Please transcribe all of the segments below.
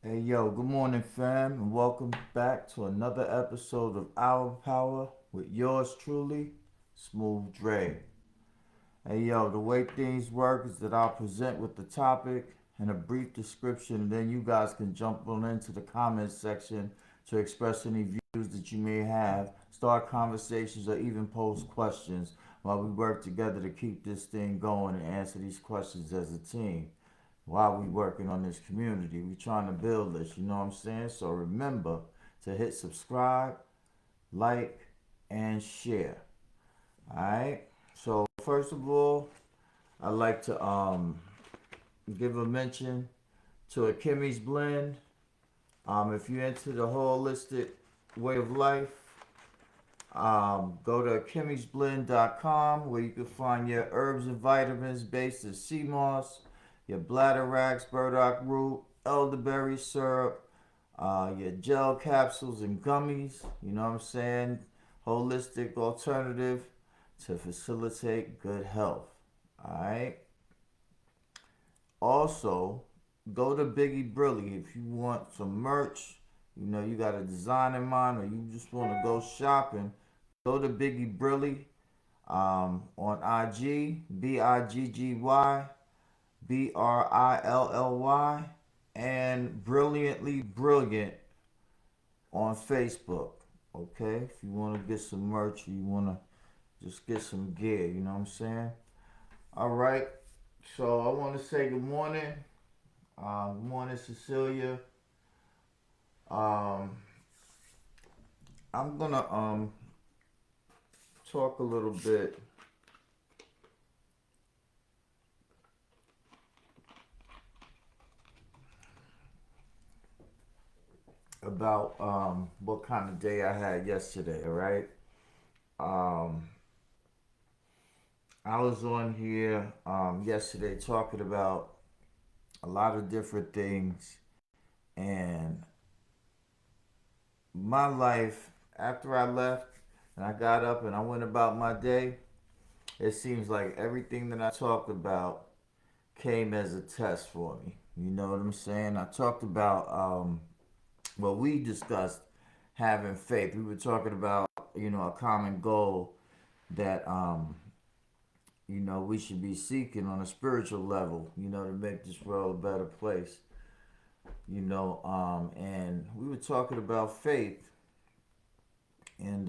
Hey yo, good morning fam, and welcome back to another episode of Our Power with yours truly, Smooth Dre. Hey yo, the way things work is that I'll present with the topic and a brief description, and then you guys can jump on into the comments section to express any views that you may have, start conversations, or even pose questions while we work together to keep this thing going and answer these questions as a team while we working on this community. We trying to build this, you know what I'm saying? So remember to hit subscribe, like, and share. Alright? So first of all, I'd like to give a mention to a Kimmy's Blend. If you're into the holistic way of life, go to kimmysblend.com where you can find your herbs and vitamins based in sea moss, your bladderwracks, burdock root, elderberry syrup, your gel capsules and gummies. You know what I'm saying? Holistic alternative to facilitate good health. All right. Also, go to Biggie Brilly if you want some merch. You know, you got a design in mind, or you just want to go shopping. Go to Biggie Brilly on IG, BIGGY BRILLY, and Brilliantly Brilliant on Facebook. Okay, if you want to get some merch, or you want to just get some gear, you know what I'm saying? All right, so I want to say good morning. Good morning, Cecilia. Um, I'm gonna talk a little bit about what kind of day I had yesterday. All right. Um, I was on here yesterday talking about a lot of different things, and my life after I left and I got up and I went about my day. It seems like everything that I talked about came as a test for me. You know what I'm saying? I talked about what we discussed, having faith. We were talking about a common goal that we should be seeking on a spiritual level, to make this world a better place. And we were talking about faith, and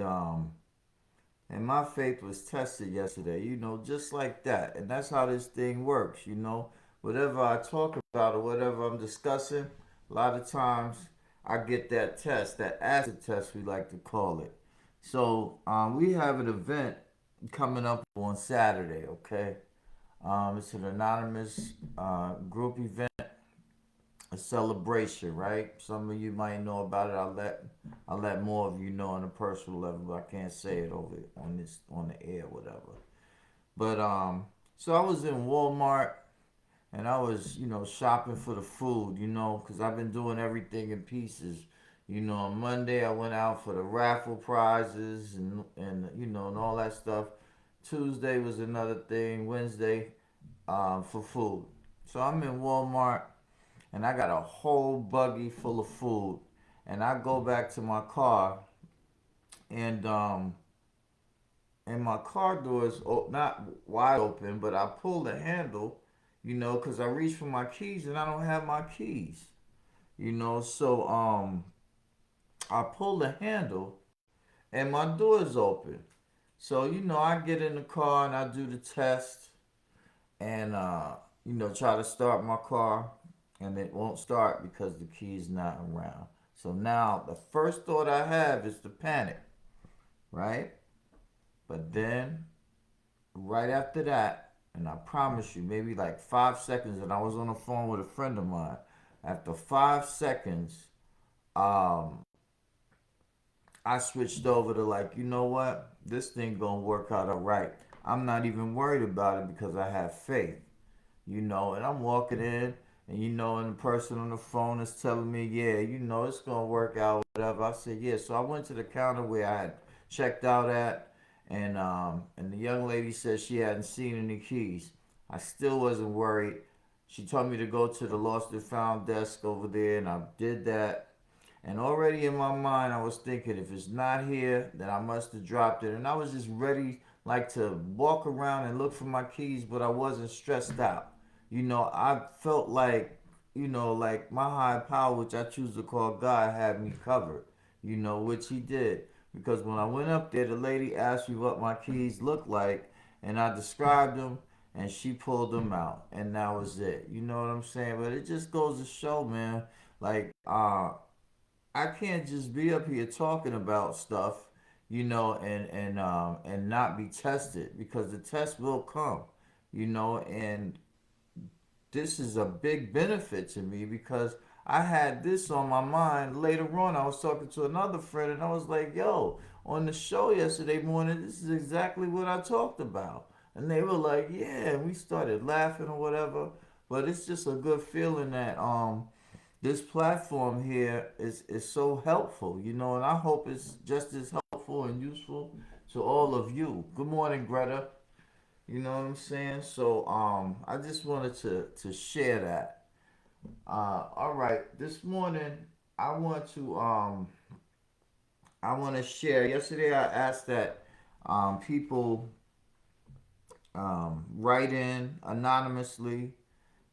my faith was tested yesterday, just like that. And that's how this thing works. Whatever I talk about or whatever I'm discussing, a lot of times I get that test, that acid test, we like to call it. So we have an event coming up on Saturday, okay? It's an anonymous group event, a celebration, right? Some of you might know about it. I'll let more of you know on a personal level, but I can't say it over on the air, whatever. But so I was in Walmart and I was shopping for the food, because I've been doing everything in pieces. On Monday I went out for the raffle prizes and all that stuff. Tuesday was another thing. Wednesday for food. So I'm in Walmart and I got a whole buggy full of food, and I go back to my car, and my car door is not wide open, but I pull the handle, because I reach for my keys and I don't have my keys, so I pull the handle and my door is open. So I get in the car and I do the test, and try to start my car, and it won't start because the key is not around. So now the first thought I have is to panic, right? But then right after that, and I promise you, maybe like 5 seconds, and I was on the phone with a friend of mine. After 5 seconds, um, I switched over to, like, you know what? This thing gonna work out all right. I'm not even worried about it because I have faith. And I'm walking in, and and the person on the phone is telling me, yeah, it's gonna work out, whatever. I said, yeah. So I went to the counter where I had checked out at, and the young lady said she hadn't seen any keys. I still wasn't worried. She told me to go to the lost and found desk over there, and I did that. And already in my mind, I was thinking, if it's not here, then I must have dropped it. And I was just ready, like, to walk around and look for my keys, but I wasn't stressed out. I felt like, like my high power, which I choose to call God, had me covered, which He did. Because when I went up there, the lady asked me what my keys looked like, and I described them, and she pulled them out, and that was it. You know what I'm saying? But it just goes to show, man, like, I can't just be up here talking about stuff, and not be tested, because the test will come, and this is a big benefit to me because I had this on my mind. Later on, I was talking to another friend and I was like, yo, on the show yesterday morning, this is exactly what I talked about. And they were like, yeah, and we started laughing or whatever. But it's just a good feeling that this platform here is so helpful, and I hope it's just as helpful and useful to all of you. Good morning, Greta. You know what I'm saying? So I just wanted to share that. All right, this morning I want to share. Yesterday I asked that people write in anonymously.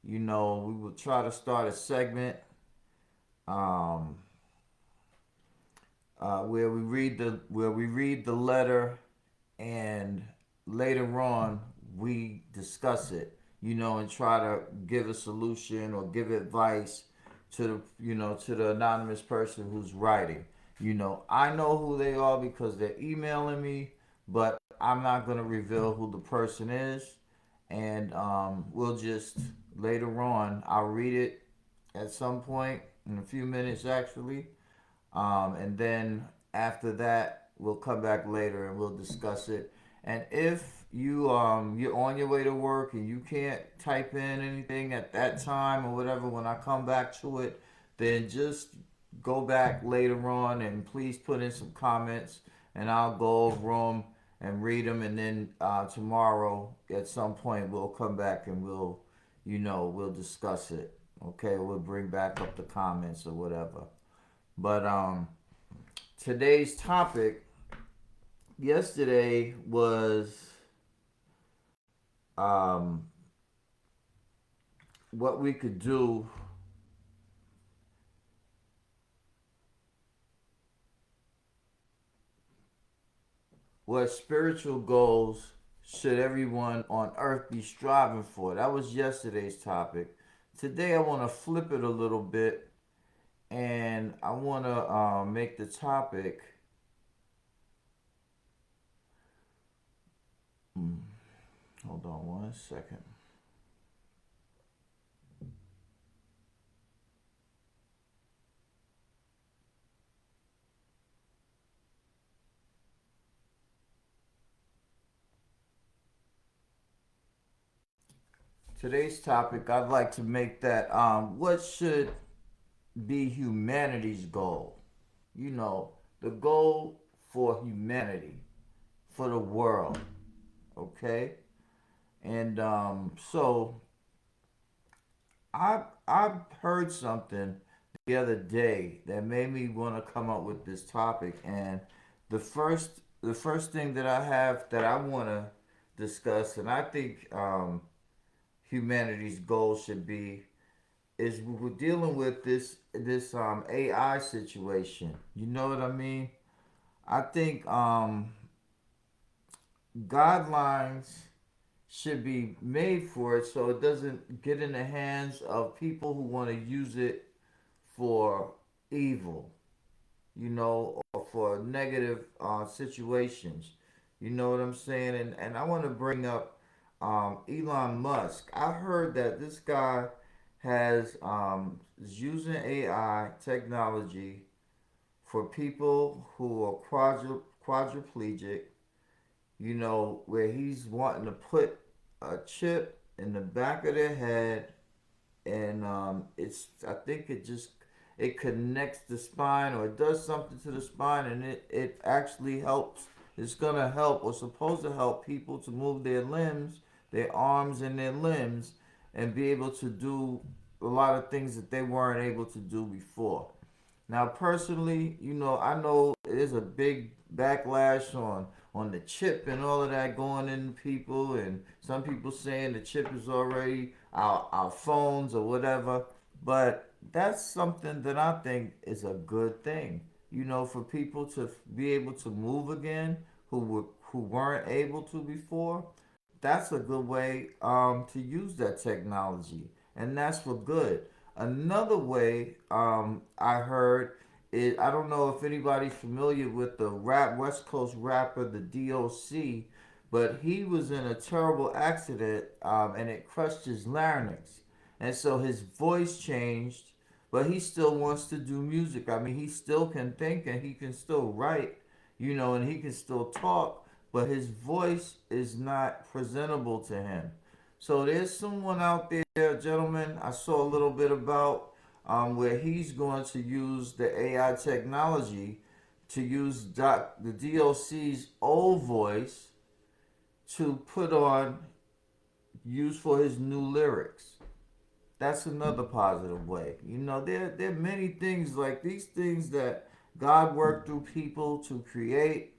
We will try to start a segment um, where we read the letter, and later on we discuss it, and try to give a solution or give advice to the anonymous person who's writing. I know who they are because they're emailing me, but I'm not going to reveal who the person is. And we'll just later on, I'll read it at some point in a few minutes, actually, and then after that, we'll come back later and we'll discuss it. And if you're on your way to work and you can't type in anything at that time or whatever, when I come back to it, then just go back later on and please put in some comments, and I'll go over them and read them. And then tomorrow at some point we'll come back and we'll discuss it. Okay, we'll bring back up the comments or whatever. But today's topic yesterday was um, what we could do, what spiritual goals should everyone on earth be striving for. That was yesterday's topic. Today I want to flip it a little bit, and I want to make the topic. Hmm, hold on one second. Today's topic, I'd like to make that what should be humanity's goal? The goal for humanity, for the world, okay? And so I heard something the other day that made me want to come up with this topic, and the first the first thing that I have that I want to discuss, and I think humanity's goal should be, is we're dealing with this AI situation. You know what I mean? I think guidelines should be made for it so it doesn't get in the hands of people who want to use it for evil, or for negative situations. You know what I'm saying? And I want to bring up Elon Musk. I heard that this guy is using AI technology for people who are quadriplegic, where he's wanting to put a chip in the back of their head, and I think it connects the spine, or it does something to the spine, and it actually helps. It's gonna help, or supposed to help people to move their limbs, their arms and their limbs, and be able to do a lot of things that they weren't able to do before. Now, personally, I know there's a big backlash on the chip and all of that going into people, and some people saying the chip is already our phones or whatever. But that's something that I think is a good thing. For people to be able to move again, who weren't able to before. That's a good way to use that technology, and that's for good. Another way I heard is, I don't know if anybody's familiar with the West Coast rapper the DOC, but he was in a terrible accident, and it crushed his larynx, and so his voice changed. But he still wants to do music. I mean, he still can think and he can still write, and he can still talk, but his voice is not presentable to him. So there's someone out there, gentlemen, I saw a little bit about, where he's going to use the AI technology to use the DOC's old voice to put on, use for his new lyrics. That's another positive way. There are many things like these things that God worked through people to create.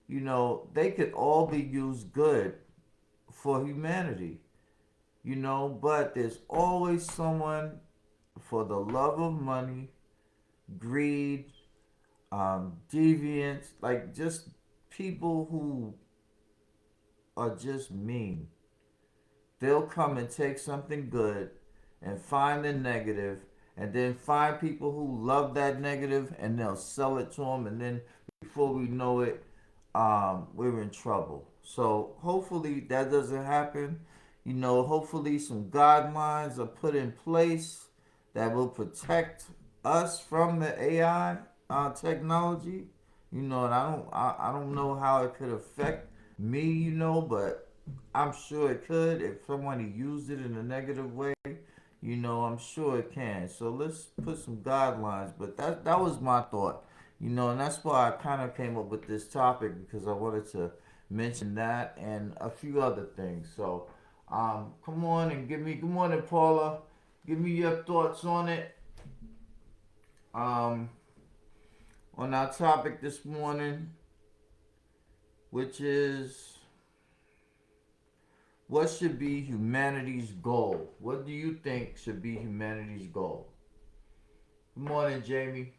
They could all be used good for humanity. But there's always someone, for the love of money, greed, deviance, like just people who are just mean. They'll come and take something good and find the negative, and then find people who love that negative, and they'll sell it to them, and then before we know it, we're in trouble. So hopefully that doesn't happen. Hopefully some guidelines are put in place that will protect us from the AI technology. And I don't know how it could affect me. But I'm sure it could if someone used it in a negative way. I'm sure it can. So let's put some guidelines. But that was my thought. And that's why I kind of came up with this topic, because I wanted to mention that and a few other things. So, come on and give me, good morning, Paula. Give me your thoughts on it. Um, on our topic this morning, which is, what should be humanity's goal? What do you think should be humanity's goal? Good morning, Jamie.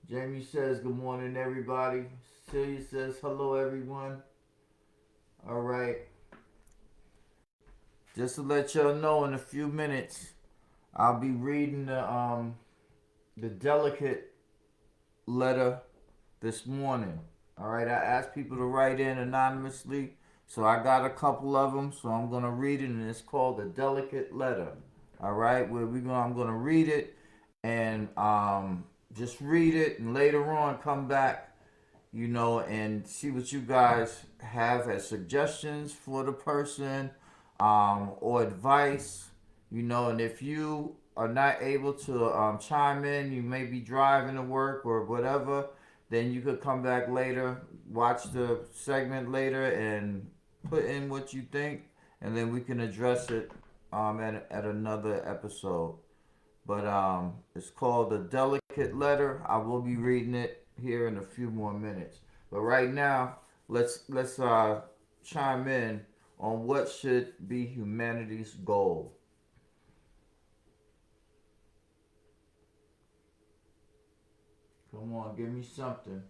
Jamie says, good morning, everybody. Celia says, hello, everyone. All right. Just to let y'all know, in a few minutes, I'll be reading the delicate letter this morning. All right. I asked people to write in anonymously, so I got a couple of them. So I'm gonna read it, and it's called the delicate letter. All right. I'm gonna read it, and just read it, and later on come back, and see what you guys have as suggestions for the person, or advice, and if you are not able to chime in, you may be driving to work or whatever, then you could come back later, watch the segment later, and put in what you think, and then we can address it at another episode. But it's called The Delicate Letter. I will be reading it here in a few more minutes. But right now, let's chime in on what should be humanity's goal. Come on, give me something.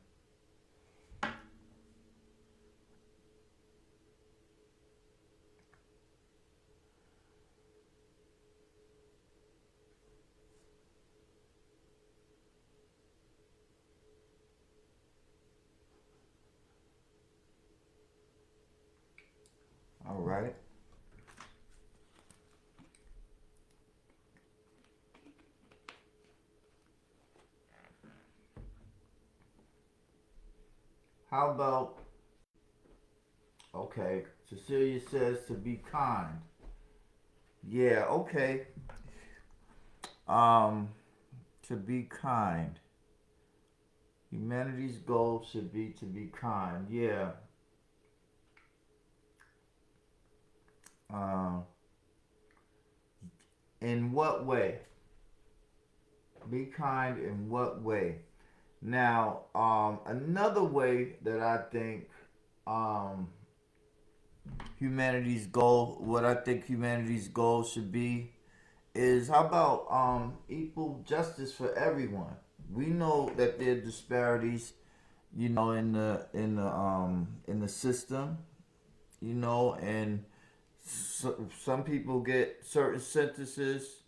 All right. How about, okay, Cecilia says to be kind. Yeah, okay. Um, to be kind. Humanity's goal should be to be kind. Yeah. Uh, In what way? Be kind in what way? Now, another way that I think um, what I think humanity's goal should be is how about equal justice for everyone? We know that there are disparities, in the system, and some people get certain sentences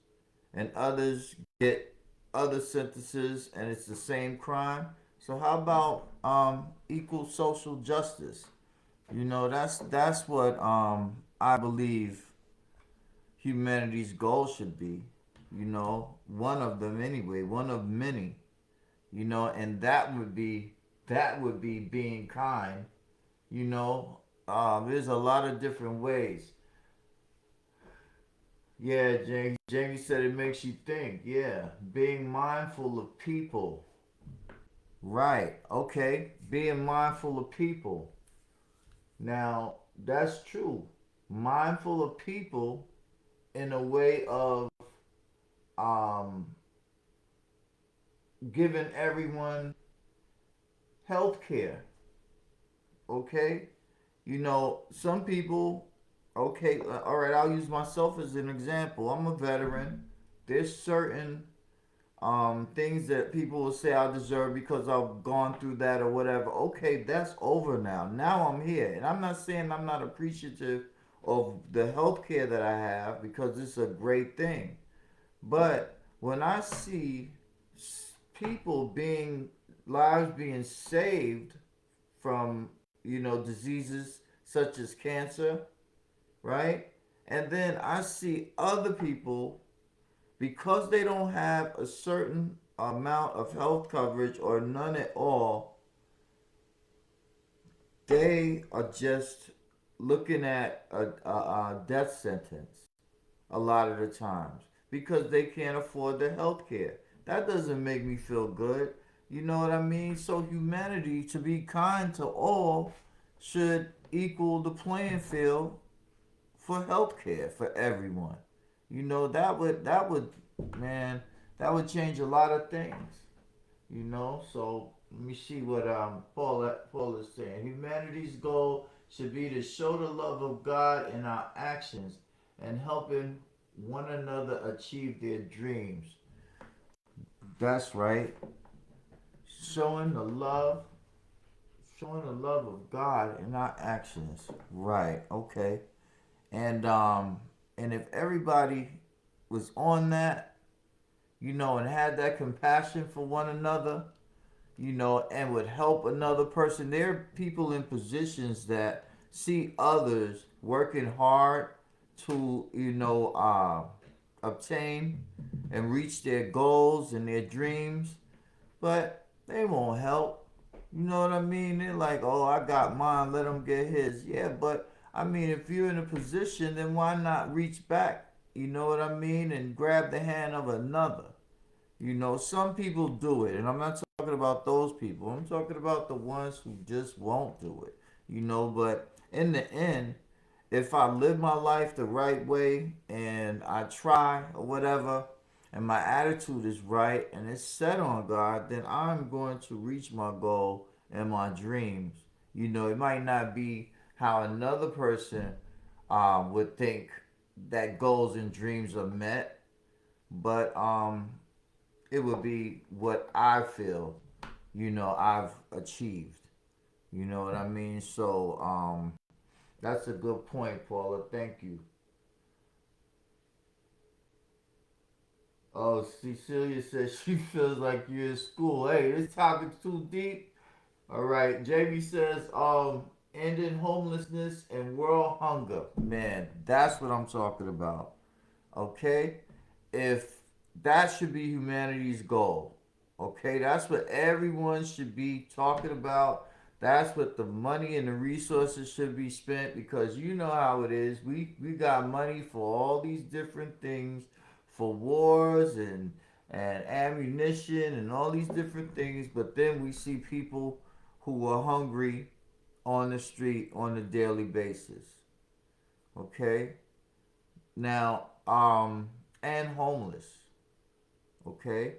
and others get other sentences, and it's the same crime. So how about equal social justice? That's what I believe humanity's goal should be. One of them anyway, one of many. And that would be being kind. There's a lot of different ways. Yeah, Jamie said it makes you think. Yeah, being mindful of people. Right. Okay. Being mindful of people. Now, that's true. Mindful of people in a way of um, giving everyone health care. Okay. Some people, okay, all right, I'll use myself as an example. I'm a veteran. There's certain things that people will say I deserve because I've gone through that or whatever. Okay, that's over now. Now I'm here. And I'm not saying I'm not appreciative of the health care that I have because it's a great thing. But when I see people lives being saved from, diseases such as cancer, right? And then I see other people, because they don't have a certain amount of health coverage or none at all, they are just looking at a death sentence a lot of the times because they can't afford the health care. That doesn't make me feel good. You know what I mean? So humanity, to be kind to all, should equal the playing field for health care for everyone. That would man, that would change a lot of things. So let me see what Paul is saying. Humanity's goal should be to show the love of God in our actions and helping one another achieve their dreams. That's right. Showing the love, showing the love of God in our actions. Right. Okay. And if everybody was on that, and had that compassion for one another, and would help another person. There are people in positions that see others working hard to, obtain and reach their goals and their dreams, but they won't help. You know what I mean? They're like, oh, I got mine, let him get his. Yeah, but I mean, if you're in a position, then why not reach back? You know what I mean? And grab the hand of another. Some people do it, and I'm not talking about those people. I'm talking about the ones who just won't do it. But in the end, if I live my life the right way and I try or whatever, and my attitude is right and it's set on God, then I'm going to reach my goal and my dreams. It might not be how another person would think that goals and dreams are met, but it would be what I feel, I've achieved. You know what I mean? So, that's a good point, Paula. Thank you. Oh, Cecilia says she feels like you're in school. Hey, this topic's too deep. All right. Jamie says, ending homelessness and world hunger. Man, that's what I'm talking about. Okay? If that should be humanity's goal. Okay, that's what everyone should be talking about. That's what the money and the resources should be spent, because you know how it is. We got money for all these different things, for wars and ammunition and all these different things, but then we see people who are hungry on the street on a daily basis. Okay? Now, and homeless. Okay?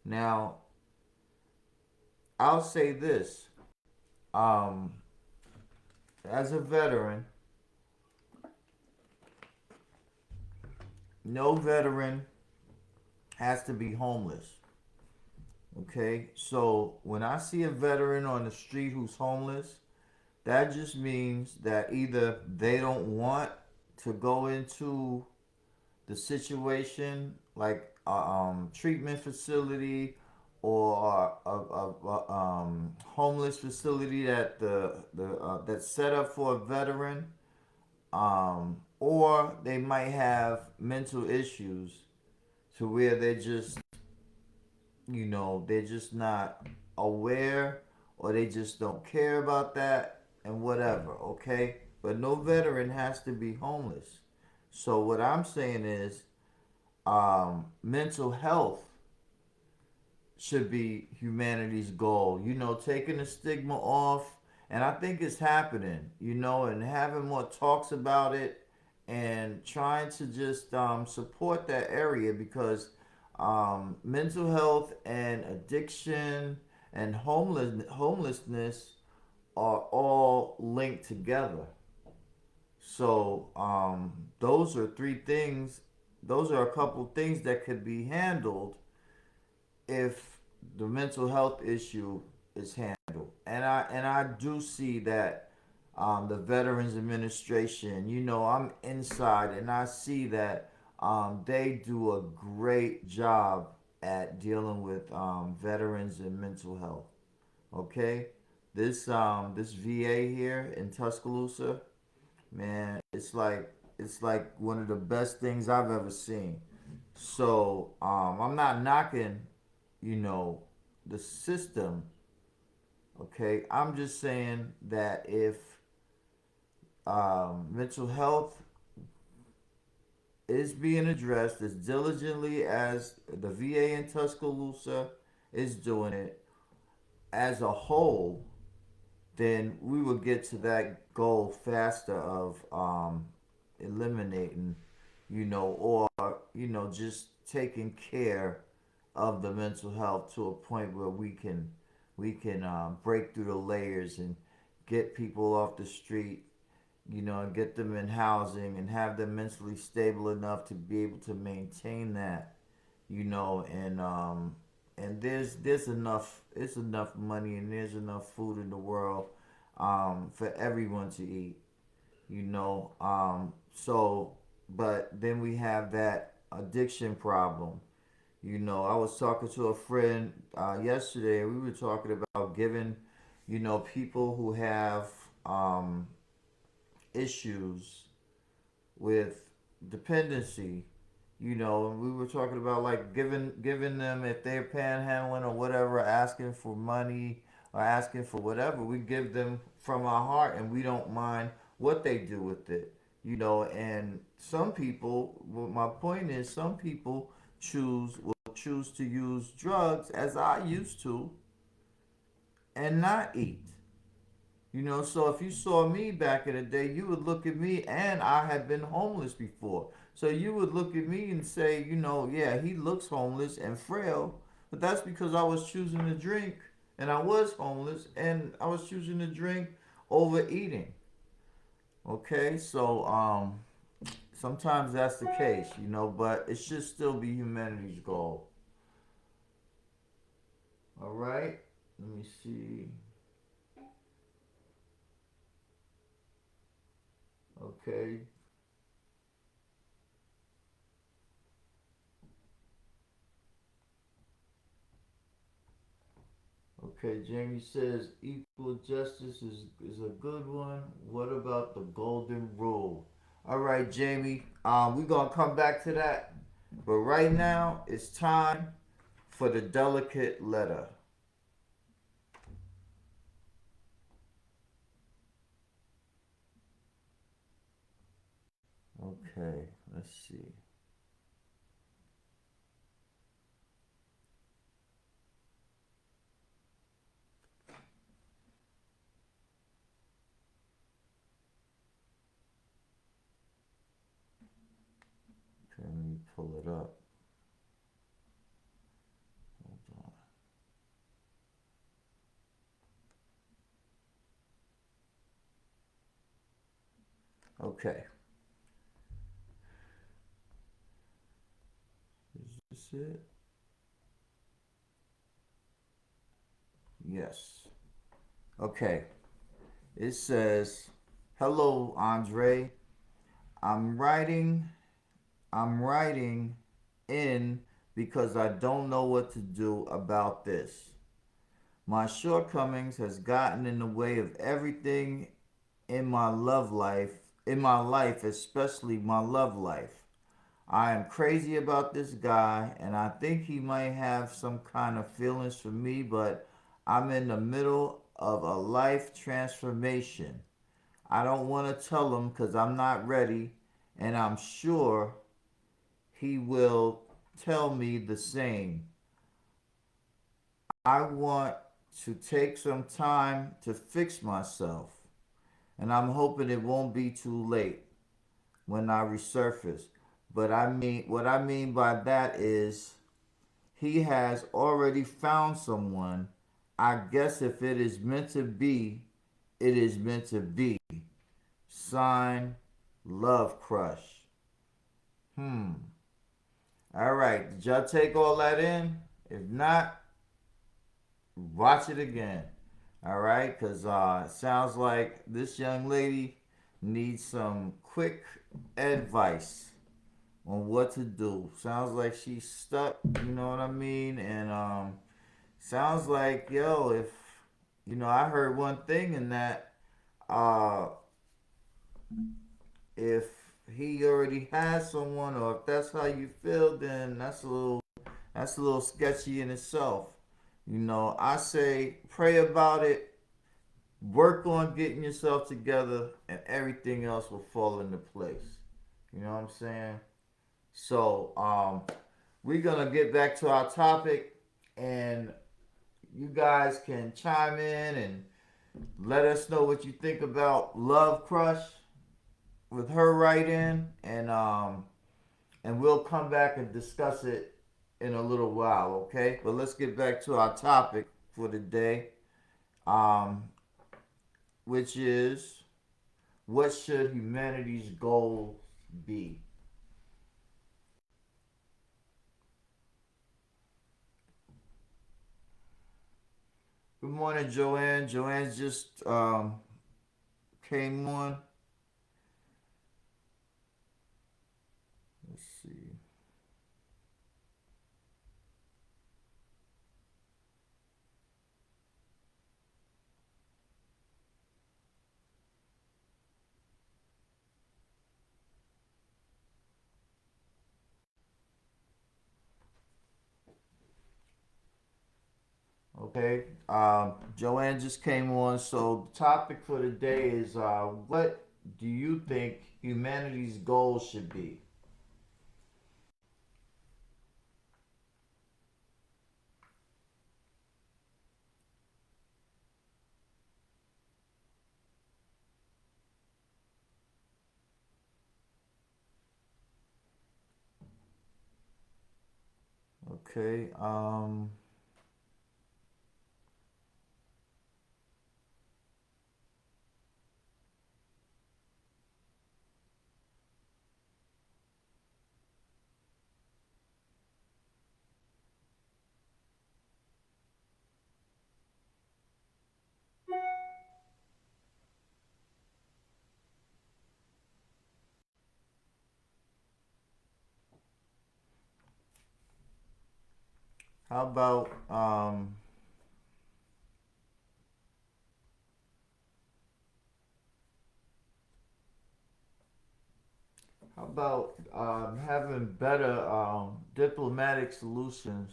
Now, I'll say this. Um, as a veteran, no veteran has to be homeless. Okay? So when I see a veteran on the street who's homeless, that just means that either they don't want to go into the situation, like a treatment facility or a homeless facility that that's set up for a veteran, or they might have mental issues to where they're just, they're just not aware, or they just don't care about that and whatever. Okay, but no veteran has to be homeless. So what I'm saying is, mental health should be humanity's goal. Taking the stigma off, and I think it's happening. And having more talks about it, and trying to just support that area, because mental health and addiction and homelessness are all linked together. So those are three things. Those are a couple things that could be handled if the mental health issue is handled. And I do see that the Veterans Administration, I'm inside, and I see that they do a great job at dealing with veterans and mental health. Okay, this VA here in Tuscaloosa, man, it's like one of the best things I've ever seen. So I'm not knocking, you know, the system. Okay, I'm just saying that if mental health is being addressed as diligently as the VA in Tuscaloosa is doing it as a whole, then we will get to that goal faster of eliminating, or just taking care of the mental health to a point where we can break through the layers and get people off the street, and get them in housing and have them mentally stable enough to be able to maintain that, and there's enough, it's enough money, and there's enough food in the world for everyone to eat, so, but then we have that addiction problem. I was talking to a friend yesterday. We were talking about giving, people who have um, issues with dependency, and we were talking about like giving them, if they're panhandling or whatever, asking for money or asking for whatever, we give them from our heart, and we don't mind what they do with it, and some people, well, my point is, some people choose to use drugs, as I used to, and not eat. So if you saw me back in the day, you would look at me, and I had been homeless before. So you would look at me and say, yeah, he looks homeless and frail, but that's because I was choosing to drink, and I was homeless, and I was choosing to drink over eating. Okay, so sometimes that's the case, but it should still be humanity's goal. All right, let me see. Okay. Okay, Jamie says equal justice is a good one. What about the golden rule? All right, Jamie. We're gonna come back to that, but right now it's time for the delicate letter. Okay, let's see. Okay, let me Pull it up. Okay. Is this it? Yes. Okay. It says, "Hello, Andre. I'm writing. I'm writing in because I don't know what to do about this. My shortcomings has gotten in the way of everything in my love life, in my life, especially my love life. I am crazy about this guy and I think he might have some kind of feelings for me, but I'm in the middle of a life transformation. I don't want to tell him because I'm not ready, and I'm sure he will tell me the same. I want to take some time to fix myself, and I'm hoping it won't be too late when I resurface. But what I mean by that is he has already found someone. I guess if it is meant to be, it is meant to be. Sign, Love Crush." Hmm. All right. Did y'all take all that in? If not, watch it again. All right. Because it sounds like this young lady needs some quick advice on what to do. Sounds like she's stuck, you know what I mean? And sounds like, yo, if, I heard one thing in that, uh, if he already has someone or if that's how you feel, then that's a little sketchy in itself. I say pray about it, work on getting yourself together, and everything else will fall into place. You know what I'm saying? So, we're gonna get back to our topic, and you guys can chime in and let us know what you think about Love Crush with her right in, and we'll come back and discuss it in a little while, okay? But let's get back to our topic for the day, um, which is what should humanity's goals be? Good morning, Joanne. Joanne just came on. Let's see. Okay. Joanne just came on. So the topic for the day is what do you think humanity's goals should be? Okay. How about having better diplomatic solutions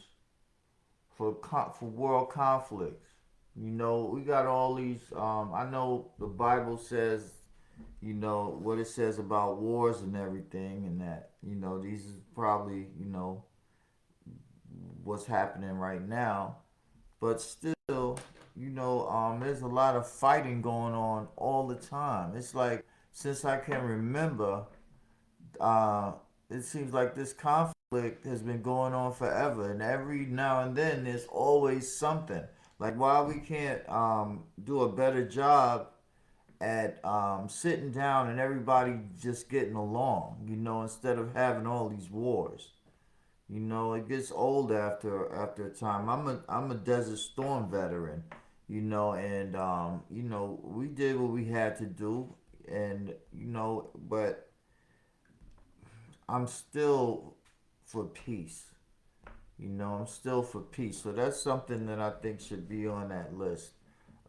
for world conflicts? We got all these. I know the Bible says, what it says about wars and everything, and that these is probably what's happening right now. But still, there's a lot of fighting going on all the time. It's like since I can remember, uh, it seems like this conflict has been going on forever, and every now and then there's always something. Like why we can't do a better job at sitting down and everybody just getting along, instead of having all these wars. It gets old after a time. I'm a Desert Storm veteran, and we did what we had to do, and but I'm still for peace. I'm still for peace. So that's something that I think should be on that list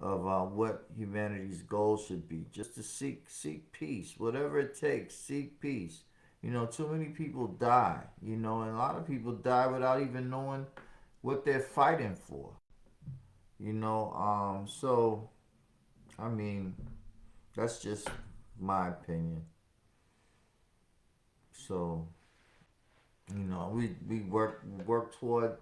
of what humanity's goal should be. Just to seek peace, whatever it takes. Seek peace. Too many people die. And a lot of people die without even knowing what they're fighting for. So I mean, that's just my opinion. So we work toward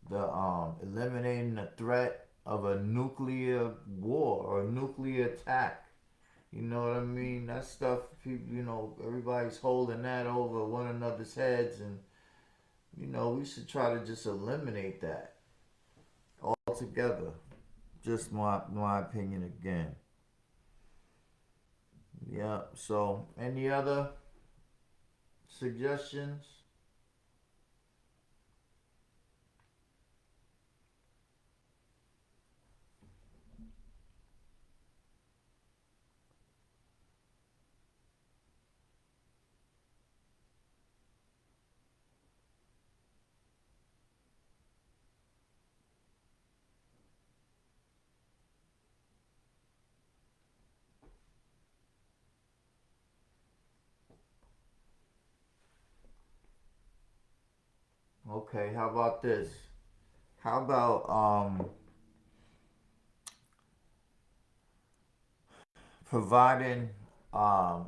the eliminating the threat of a nuclear war or a nuclear attack. You know what I mean? That stuff, people, everybody's holding that over one another's heads, and we should try to just eliminate that altogether. Just my opinion again. Yeah. So, any other suggestions? Okay. How about this? How about providing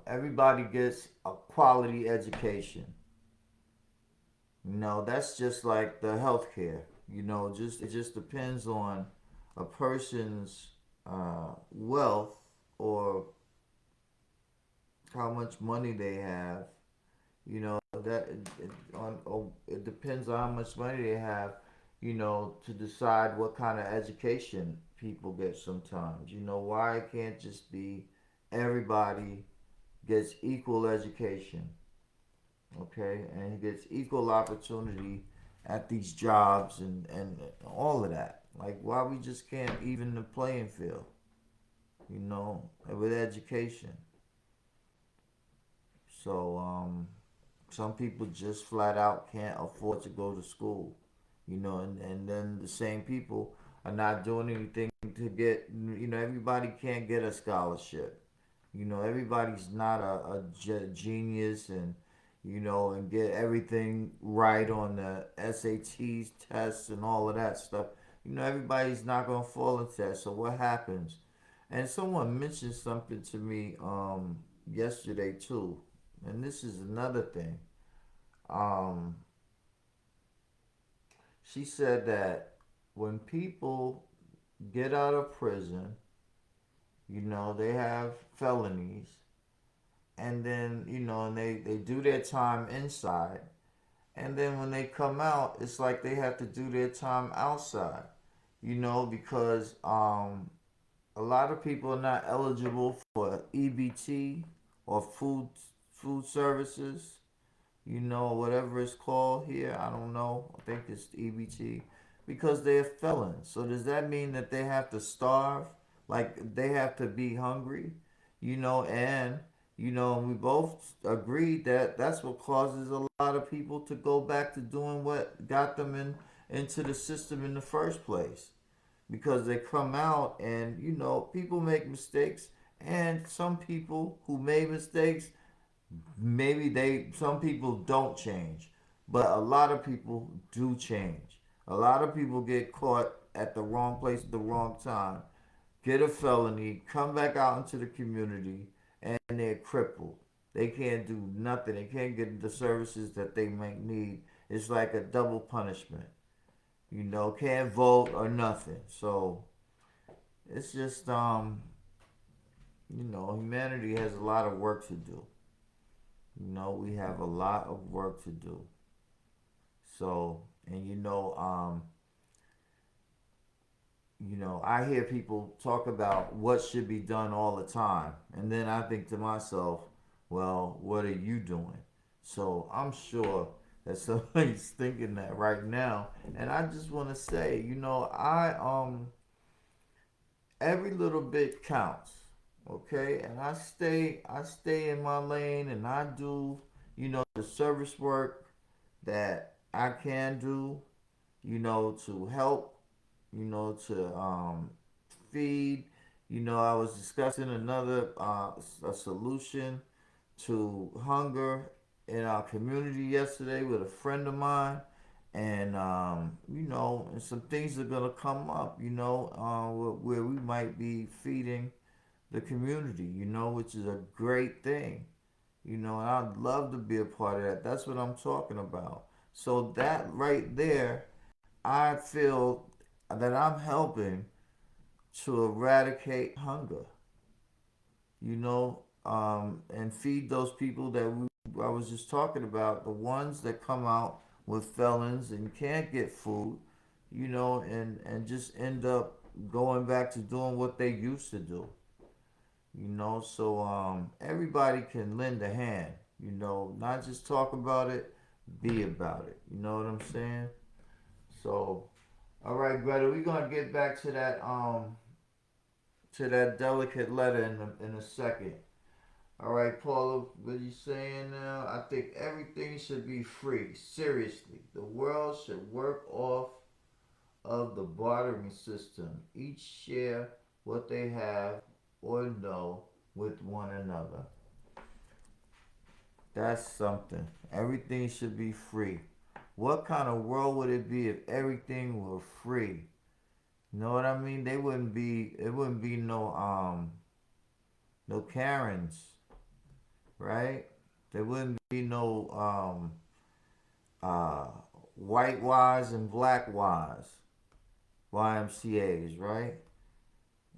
everybody gets a quality education. That's just like the healthcare. Just it just depends on a person's wealth or how much money they have. That it depends on how much money they have. To decide what kind of education people get. Sometimes, why it can't just be everybody gets equal education, okay, and gets equal opportunity at these jobs and all of that. Like why we just can't even the playing field, with education. So some people just flat out can't afford to go to school, and then the same people are not doing anything to get, everybody can't get a scholarship. Everybody's not a genius and get everything right on the SATs tests and all of that stuff. Everybody's not gonna fall into that. So what happens? And someone mentioned something to me yesterday too, and this is another thing. Um, she said that when people get out of prison, they have felonies, and then and they do their time inside, and then when they come out it's like they have to do their time outside, because a lot of people are not eligible for EBT or food services, whatever it's called here. I don't know. I think it's EBT because they're felons. So does that mean that they have to starve? Like they have to be hungry? And we both agreed that that's what causes a lot of people to go back to doing what got them into the system in the first place. Because they come out and people make mistakes, and some people who made mistakes, maybe some people don't change, but a lot of people do change. A lot of people get caught at the wrong place at the wrong time, get a felony, come back out into the community, and they're crippled. They can't do nothing. They can't get the services that they might need. It's like a double punishment. Can't vote or nothing. So it's just humanity has a lot of work to do. We have a lot of work to do. So, and I hear people talk about what should be done all the time. And then I think to myself, well, what are you doing? So I'm sure that somebody's thinking that right now. And I just want to say, every little bit counts. Okay? And I stay in my lane and I do, the service work that I can do, to help, to feed. I was discussing another a solution to hunger in our community yesterday with a friend of mine, and and some things are gonna come up, where we might be feeding the community, which is a great thing, and I'd love to be a part of that. That's what I'm talking about. So that right there, I feel that I'm helping to eradicate hunger, and feed those people that I was just talking about, the ones that come out with felons and can't get food, and just end up going back to doing what they used to do, so everybody can lend a hand, not just talk about it, be about it. You know what I'm saying? So, all right, Greta, we're gonna get back to that delicate letter in a second. All right, Paula, what are you saying now? I think everything should be free. Seriously, the world should work off of the bartering system. Each share what they have or know with one another. That's something. Everything should be free. What kind of world would it be if everything were free? You know what I mean? They wouldn't be. It wouldn't be no Karens, right? There wouldn't be no uh, white Ys and black Ys, YMCA's, right?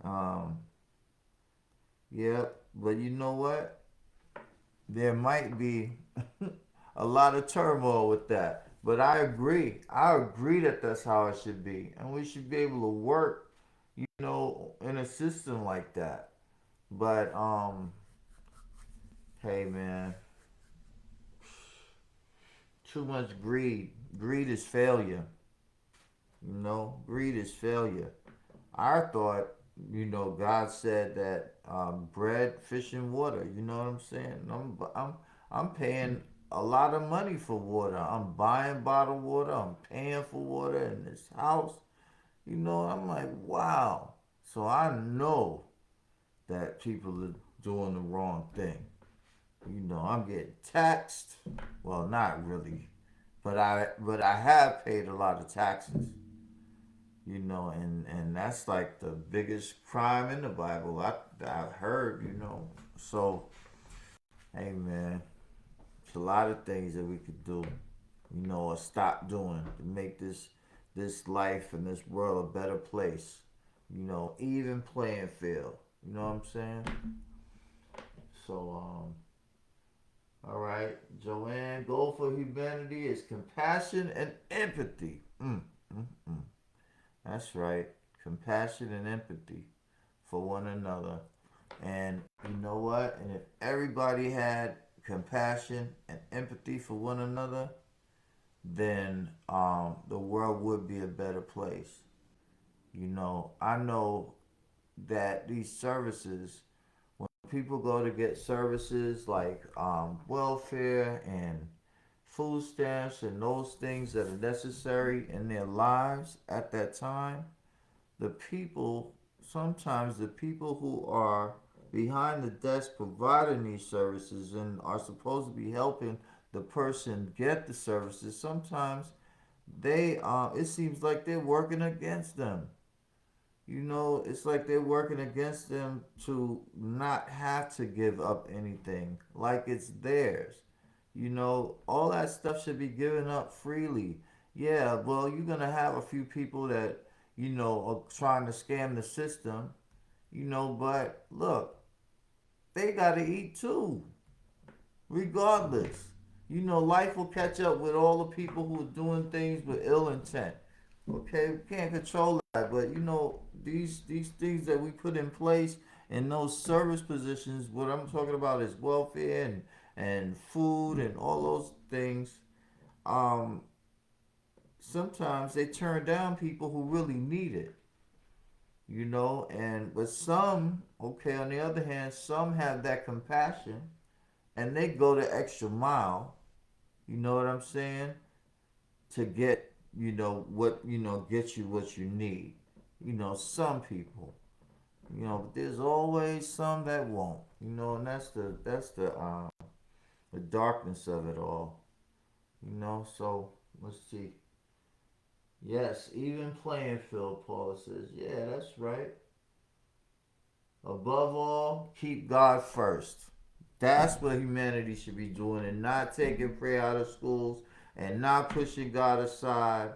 Um, yep. But you know what? There might be a lot of turmoil with that. But I agree. I agree that that's how it should be. And we should be able to work, in a system like that. But hey man, too much greed. Greed is failure. Greed is failure. I thought, God said that bread, fish, and water. You know what I'm saying? I'm paying a lot of money for water. I'm buying bottled water. I'm paying for water in this house. I'm like, wow. So I know that people are doing the wrong thing. I'm getting taxed. Well, not really, but I have paid a lot of taxes. And that's like the biggest crime in the Bible I've heard. So hey man, it's a lot of things that we could do, or stop doing to make this life and this world a better place. Even playing field. You know what I'm saying? So all right, Joanne, goal for humanity is compassion and empathy. Mm, mm. That's right. Compassion and empathy for one another. And you know what? And if everybody had compassion and empathy for one another, then the world would be a better place. I know that these services, when people go to get services like welfare and food stamps and those things that are necessary in their lives at that time, the people, sometimes the people who are behind the desk providing these services and are supposed to be helping the person get the services, sometimes it seems like they're working against them. It's like they're working against them to not have to give up anything like it's theirs. All that stuff should be given up freely. Yeah, well, you're going to have a few people that, are trying to scam the system, but look, they got to eat too, regardless. You know, life will catch up with all the people who are doing things with ill intent. Okay, we can't control that, but you know, these things that we put in place in those service positions, what I'm talking about is welfare and food and all those things. Um, Sometimes they turn down people who really need it. You know, and with some, okay, on the other hand, some have that compassion and they go the extra mile. You know what I'm saying? To get, you know, what, you know, get you what you need. You know, some people, you know, but there's always some that won't. You know, and the darkness of it all. You know, so let's see. Yes, even playing field, Paula says. Yeah, that's right. Above all, keep God first. That's what humanity should be doing, and not taking prayer out of schools and not pushing God aside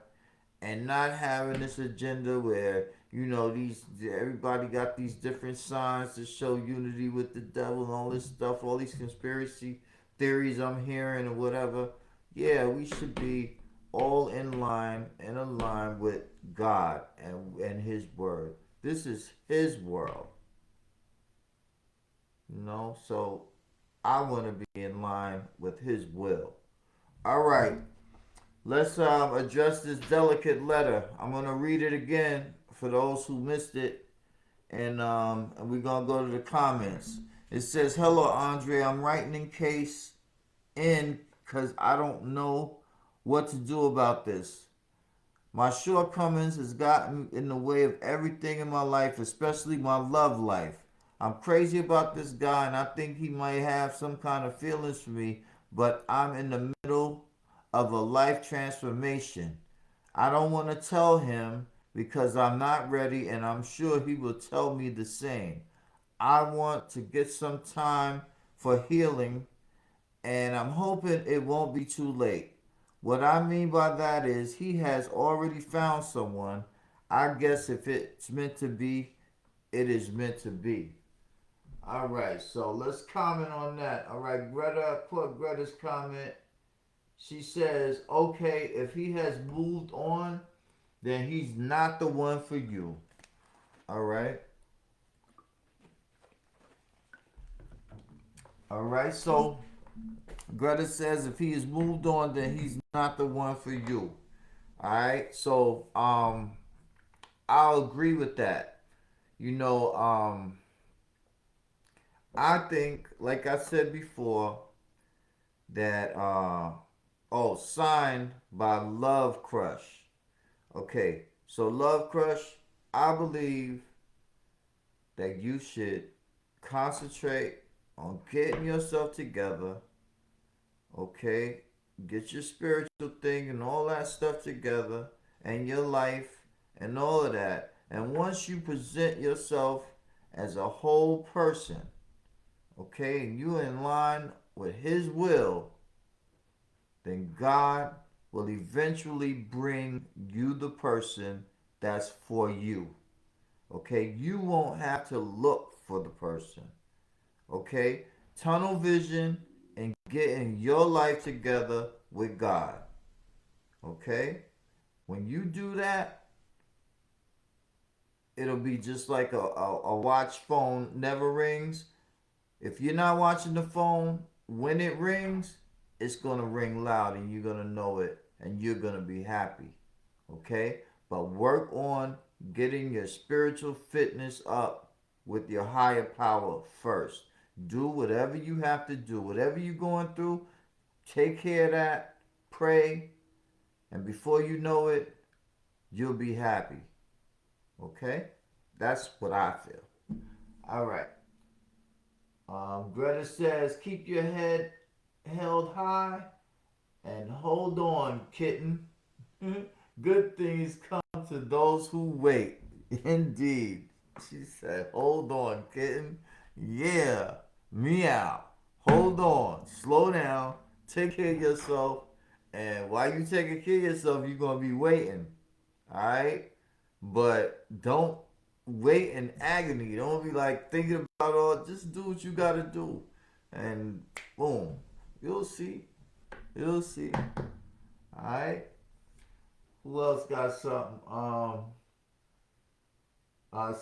and not having this agenda where you know these everybody got these different signs to show unity with the devil and all this stuff, all these conspiracy theories I'm hearing or whatever. Yeah, we should be all in line and aligned with God and His word. This is His world, you know. So I want to be in line with His will. All right, let's address this delicate letter. I'm gonna read it again for those who missed it, and we're gonna go to the comments. It says, "Hello, Andre. I'm writing in case in because I don't know what to do about this. My shortcomings has gotten in the way of everything in my life, especially my love life. I'm crazy about this guy and I think he might have some kind of feelings for me, but I'm in the middle of a life transformation. I don't want to tell him because I'm not ready and I'm sure he will tell me the same. I want to get some time for healing and I'm hoping it won't be too late. What I mean by that is he has already found someone. I guess if it's meant to be, it is meant to be." All right, so let's comment on that. All right, Greta, put Greta's comment. She says, "Okay, if he has moved on, then he's not the one for you." All right. All right, so Greta says if he has moved on, then he's not the one for you. All right, so I'll agree with that. You know, I think, like I said before, that oh, signed by Love Crush. Okay, so Love Crush, I believe that you should concentrate on getting yourself together. Okay, get your spiritual thing and all that stuff together, and your life and all of that. And once you present yourself as a whole person, okay, and you're in line with His will, then God will eventually bring you the person that's for you. Okay, you won't have to look for the person. Okay, tunnel vision and getting your life together with God. Okay, when you do that, it'll be just like a watch phone never rings. If you're not watching the phone, when it rings, it's going to ring loud and you're going to know it and you're going to be happy. Okay? But work on getting your spiritual fitness up with your higher power first. Do whatever you have to do. Whatever you're going through, take care of that. Pray. And before you know it, you'll be happy. Okay? That's what I feel. All right. Greta says, "Keep your head held high and hold on, kitten. Good things come to those who wait." Indeed. She said, "Hold on, kitten." Yeah. Meow. Hold on. Slow down. Take care of yourself. And while you taking care of yourself, you're going to be waiting. Alright? But don't wait in agony. Don't be like thinking about all. Just do what you got to do. And boom. You'll see. You'll see. Alright. Who else got something?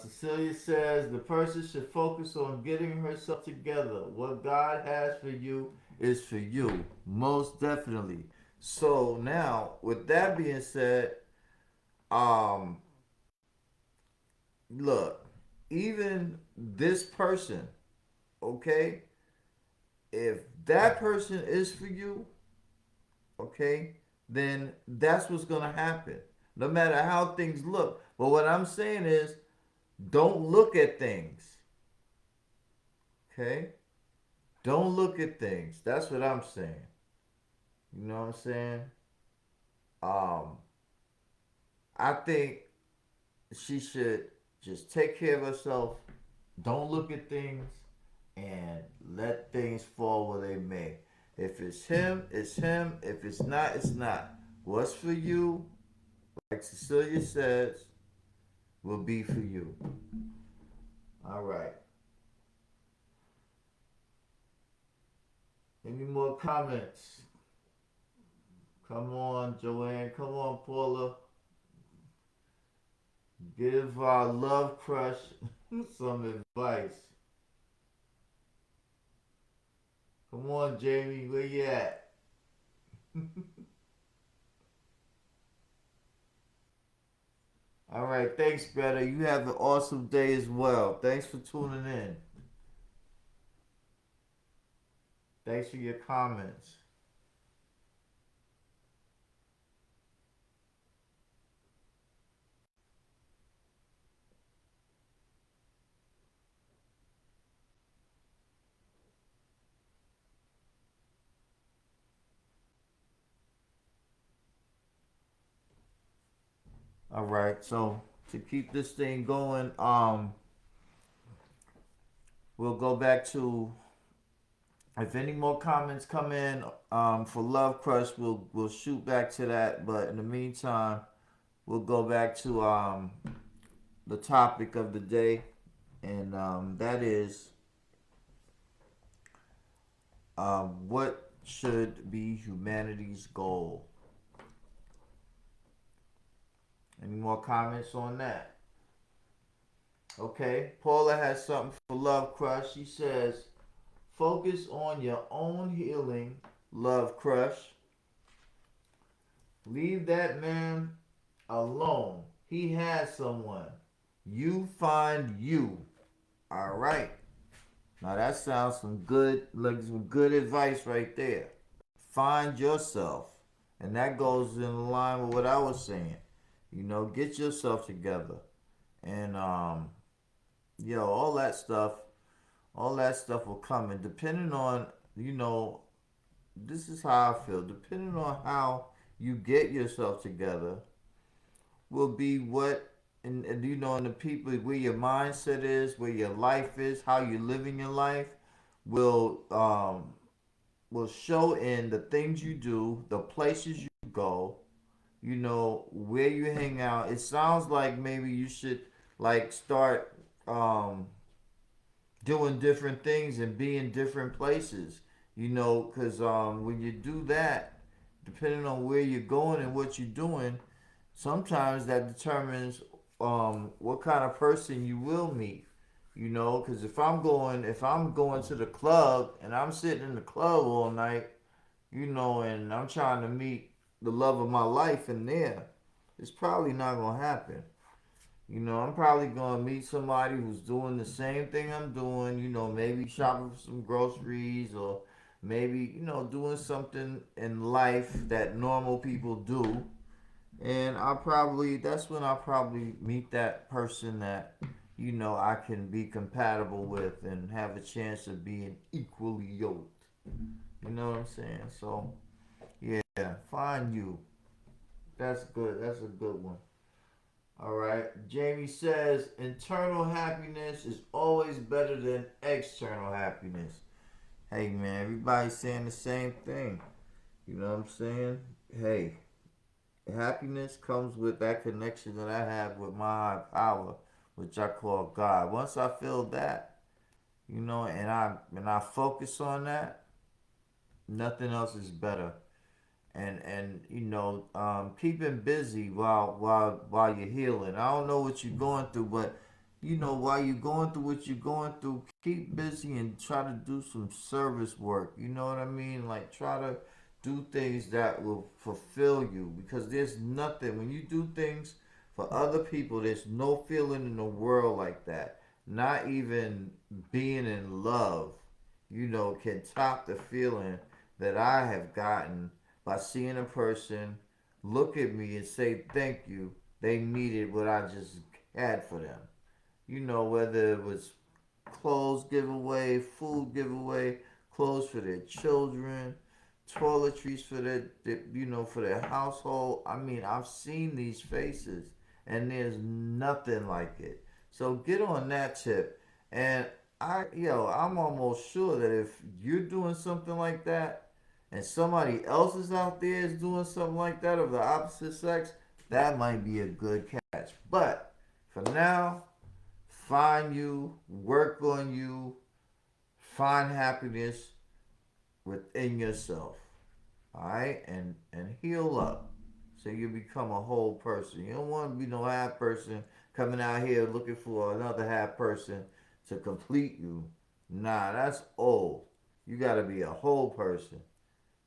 Cecilia says the person should focus on getting herself together. What God has for you is for you. Most definitely. So now, with that being said, um, look, even this person, okay, if that person is for you, okay, then that's what's gonna happen. No matter how things look. But what I'm saying is, don't look at things, okay? Don't look at things. That's what I'm saying. You know what I'm saying? Um, I think she should just take care of herself. Don't look at things and let things fall where they may. If it's him, it's him. If it's not, it's not. What's for you, like Cecilia says, will be for you. All right. Any more comments? Come on, Joanne. Come on, Paula. Give our love crush some advice. Come on, Jamie. Where you at? All right. Thanks, Greta. You have an awesome day as well. Thanks for tuning in. Thanks for your comments. All right. So to keep this thing going, we'll go back to if any more comments come in for Love Crush, we'll shoot back to that. But in the meantime, we'll go back to the topic of the day, and that is what should be humanity's goal. Any more comments on that? Okay, Paula has something for Love Crush. She says, focus on your own healing, Love Crush. Leave that man alone. He has someone. You find you. All right. Now that sounds like some good advice right there. Find yourself. And that goes in line with what I was saying. You know, get yourself together. And all that stuff will come. And depending on, you know, this is how I feel. Depending on how you get yourself together will be what and you know, and the people where your mindset is, where your life is, how you're living your life will will show in the things you do, the places you go, you know, where you hang out. It sounds like maybe you should like start doing different things and be in different places, you know, because when you do that, depending on where you're going and what you're doing, sometimes that determines what kind of person you will meet. You know, because if I'm going to the club and I'm sitting in the club all night, you know, and I'm trying to meet the love of my life in there, it's probably not gonna happen. You know, I'm probably gonna meet somebody who's doing the same thing I'm doing. You know, maybe shopping for some groceries or maybe doing something in life that normal people do, and I probably that's when I probably meet that person that I can be compatible with and have a chance of being equally yoked. You know what I'm saying? So yeah, find you. That's good. That's a good one. All right. Jamie says internal happiness is always better than external happiness. Hey man, everybody's saying the same thing. You know what I'm saying? Hey, happiness comes with that connection that I have with my high power, which I call God. Once I feel that, and I focus on that, Nothing else is better. And keeping busy while you're healing. I don't know what you're going through, but while you're going through what you're going through, keep busy and try to do some service work. You know what I mean? Like, try to do things that will fulfill you, because there's nothing when you do things for other people. There's no feeling in the world like that. Not even being in love, can top the feeling that I have gotten by seeing a person look at me and say thank you. They needed what I just had for them. Whether it was clothes giveaway, food giveaway, clothes for their children, toiletries for for their household. I mean, I've seen these faces, and there's nothing like it. So get on that tip, and I'm almost sure that if you're doing something like that, and somebody else is out there is doing something like that of the opposite sex, that might be a good catch. But for now, find you, work on you, find happiness within yourself. All right, and heal up so you become a whole person. You don't want to be no half person coming out here looking for another half person to complete you. Nah, that's old. You got to be a whole person.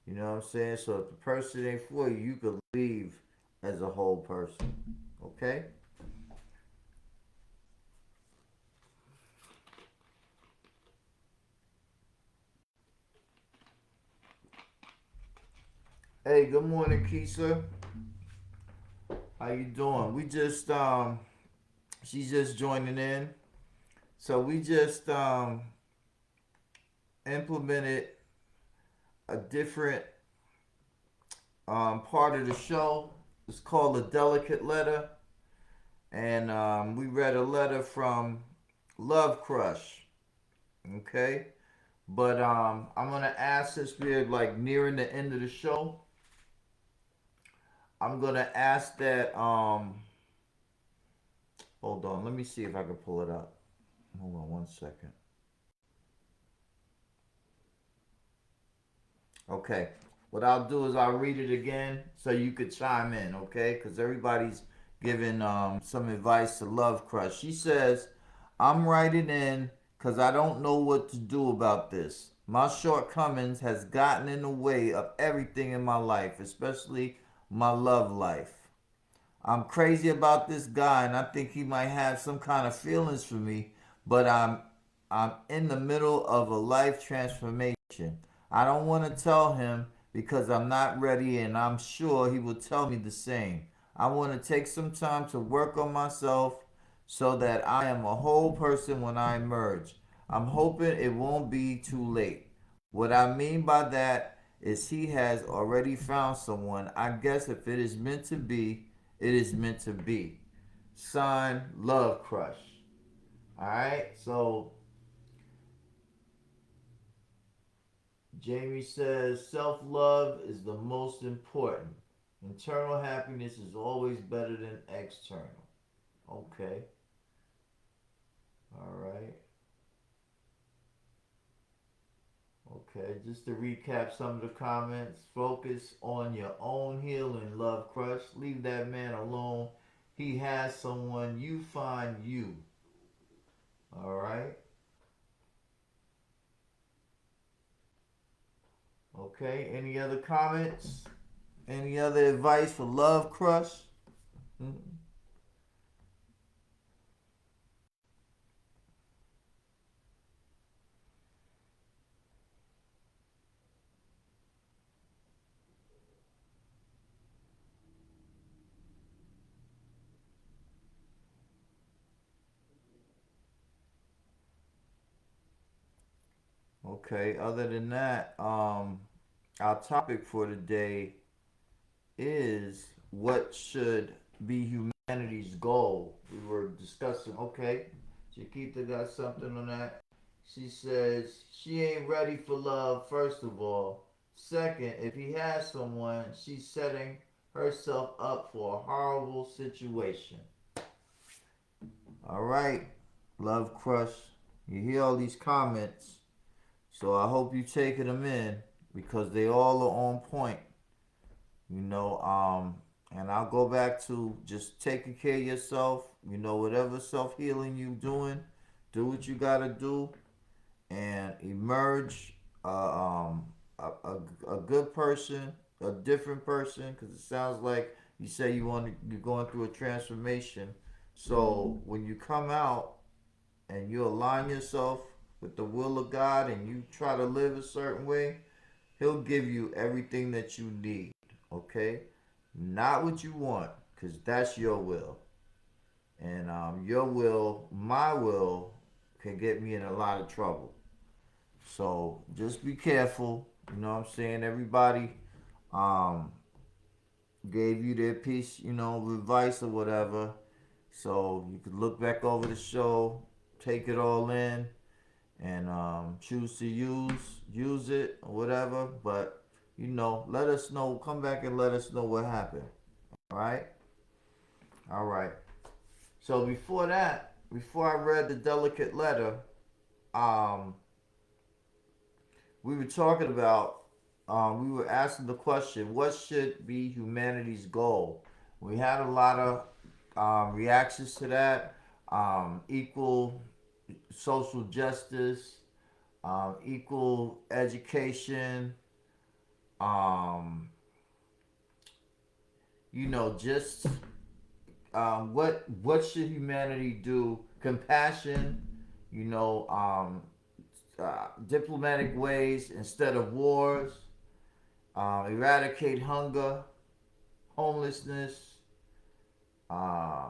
You know what I'm saying? So if the person ain't for you, you could leave as a whole person. Okay? Hey, good morning, Keisha. How you doing? She's just joining in. So we just implemented a different part of the show. It's called a delicate letter, and we read a letter from Love Crush. Okay, but I'm gonna ask, since we're like nearing the end of the show, I'm gonna ask that hold on, let me see if I can pull it up. Hold on one second. Okay. What I'll do is I'll read it again so you could chime in, okay? Because everybody's giving some advice to Love Crush. She says, I'm writing in because I don't know what to do about this. My shortcomings has gotten in the way of everything in my life, especially my love life. I'm crazy about this guy and I think he might have some kind of feelings for me, but I'm in the middle of a life transformation. I don't want to tell him because I'm not ready and I'm sure he will tell me the same. I want to take some time to work on myself so that I am a whole person when I emerge. I'm hoping it won't be too late. What I mean by that is he has already found someone. I guess if it is meant to be, it is meant to be. Sign Love Crush. Alright, so Jamie says self love is the most important. Internal happiness is always better than external. Okay, alright. Okay, just to recap some of the comments, focus on your own healing, Love Crush. Leave that man alone. He has someone, you find you. Alright? Okay, any other comments? Any other advice for Love Crush? Mm. Okay, other than that, our topic for today is what should be humanity's goal. We were discussing, okay, Chiquita got something on that. She says she ain't ready for love, first of all. Second, if he has someone, she's setting herself up for a horrible situation. All right, Love Crush. You hear all these comments, so I hope you taking them in. because they all are on point. You know, and I'll go back to just taking care of yourself. You know, whatever self healing you doing, do what you gotta do, and emerge a good person, a different person. Because it sounds like you say you're going through a transformation. So when you come out and you align yourself with the will of God and you try to live a certain way, He'll give you everything that you need. Okay, not what you want, because that's your will. And your will, my will, can get me in a lot of trouble. So just be careful. You know what I'm saying? Everybody um, gave you their piece, of advice or whatever. So you could look back over the show, take it all in, and choose to use it or whatever. But let us know. Come back and let us know what happened. All right. All right. So before that, before I read the delicate letter, um, we were talking about, we were asking the question, what should be humanity's goal? We had a lot of reactions to that. Equal social justice, equal education, um, just what should humanity do? Compassion, you know, um, diplomatic ways instead of wars, eradicate hunger, homelessness, uh,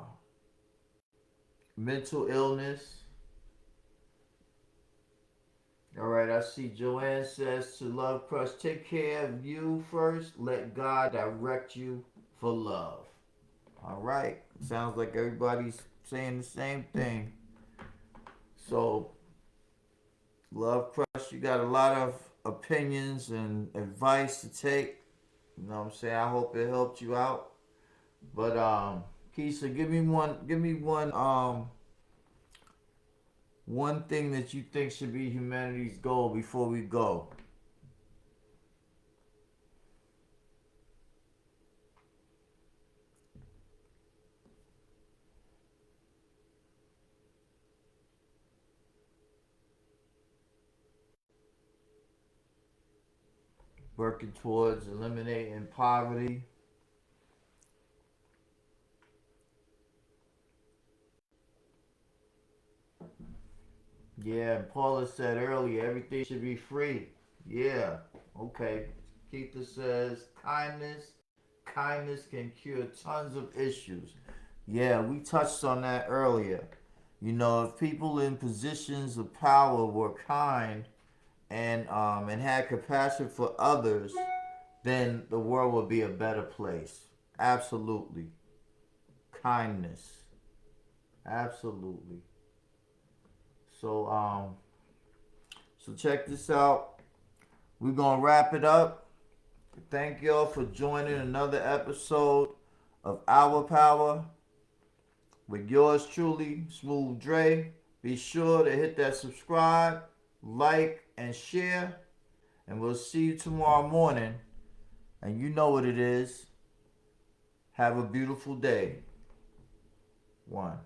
mental illness. All right, I see Joanne says to Love Crush, take care of you first. Let God direct you for love. All right, sounds like everybody's saying the same thing. So, Love Crush, you got a lot of opinions and advice to take. You know what I'm saying? I hope it helped you out. But Keisha, give me one thing that you think should be humanity's goal before we go. Working towards eliminating poverty. Yeah, and Paula said earlier, everything should be free. Yeah, okay. Keitha says kindness. Kindness can cure tons of issues. Yeah, we touched on that earlier. If people in positions of power were kind and had compassion for others, then the world would be a better place. Absolutely. Kindness. Absolutely. So so check this out. We're gonna wrap it up. Thank y'all for joining another episode of Our Power with yours truly, Smooth Dre. Be sure to hit that subscribe, like, and share. And we'll see you tomorrow morning. And you know what it is. Have a beautiful day. One.